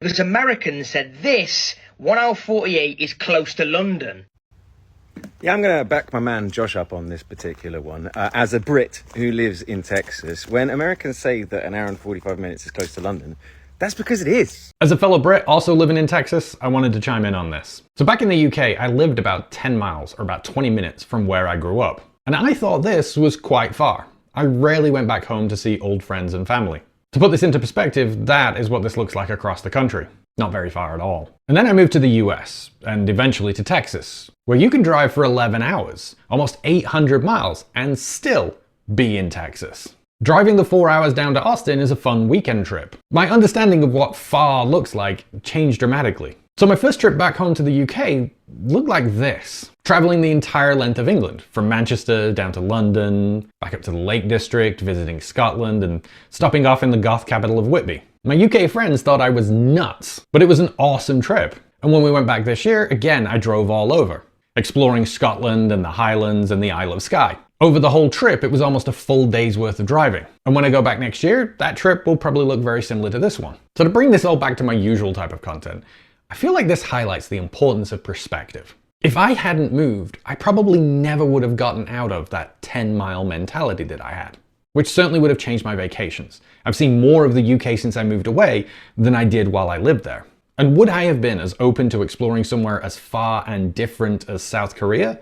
Because Americans said this 1 hour 48 is close to London. Yeah, I'm going to back my man Josh up on this particular one. As a Brit who lives in Texas, when Americans say that an hour and 45 minutes is close to London, that's because it is. As a fellow Brit also living in Texas, I wanted to chime in on this. So back in the UK, I lived about 10 miles or about 20 minutes from where I grew up. And I thought this was quite far. I rarely went back home to see old friends and family. To put this into perspective, that is what this looks like across the country. Not very far at all. And then I moved to the US, and eventually to Texas, where you can drive for 11 hours, almost 800 miles, and still be in Texas. Driving the 4 hours down to Austin is a fun weekend trip. My understanding of what far looks like changed dramatically. So my first trip back home to the UK looked like this. Traveling the entire length of England, from Manchester down to London, back up to the Lake District, visiting Scotland, and stopping off in the goth capital of Whitby. My UK friends thought I was nuts, but it was an awesome trip. And when we went back this year, again, I drove all over, exploring Scotland and the Highlands and the Isle of Skye. Over the whole trip, it was almost a full day's worth of driving. And when I go back next year, that trip will probably look very similar to this one. So to bring this all back to my usual type of content, I feel like this highlights the importance of perspective. If I hadn't moved, I probably never would have gotten out of that 10-mile mentality that I had, which certainly would have changed my vacations. I've seen more of the UK since I moved away than I did while I lived there. And would I have been as open to exploring somewhere as far and different as South Korea?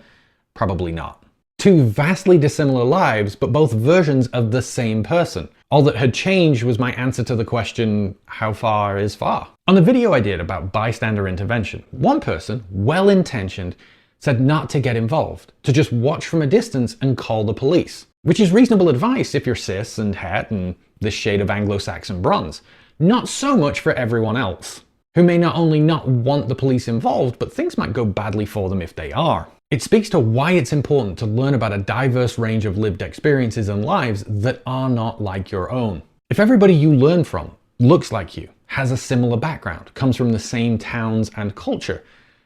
Probably not. Two vastly dissimilar lives, but both versions of the same person. All that had changed was my answer to the question, how far is far? On the video I did about bystander intervention, one person, well-intentioned, said not to get involved, to just watch from a distance and call the police. Which is reasonable advice if you're cis and het and this shade of Anglo-Saxon bronze. Not so much for everyone else, who may not only not want the police involved, but things might go badly for them if they are. It speaks to why it's important to learn about a diverse range of lived experiences and lives that are not like your own. If everybody you learn from looks like you, has a similar background, comes from the same towns and culture,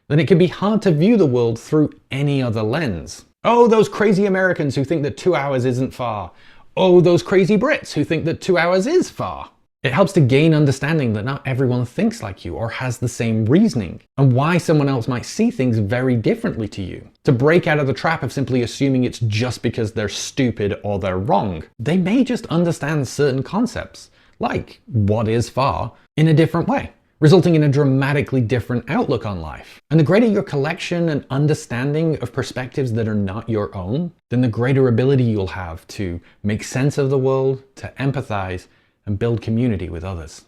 then it can be hard to view the world through any other lens. Oh, those crazy Americans who think that 2 hours isn't far. Oh, those crazy Brits who think that 2 hours is far. It helps to gain understanding that not everyone thinks like you or has the same reasoning, and why someone else might see things very differently to you. To break out of the trap of simply assuming it's just because they're stupid or they're wrong. They may just understand certain concepts, like what is far, in a different way, resulting in a dramatically different outlook on life. And the greater your collection and understanding of perspectives that are not your own, then the greater ability you'll have to make sense of the world, to empathize, and build community with others.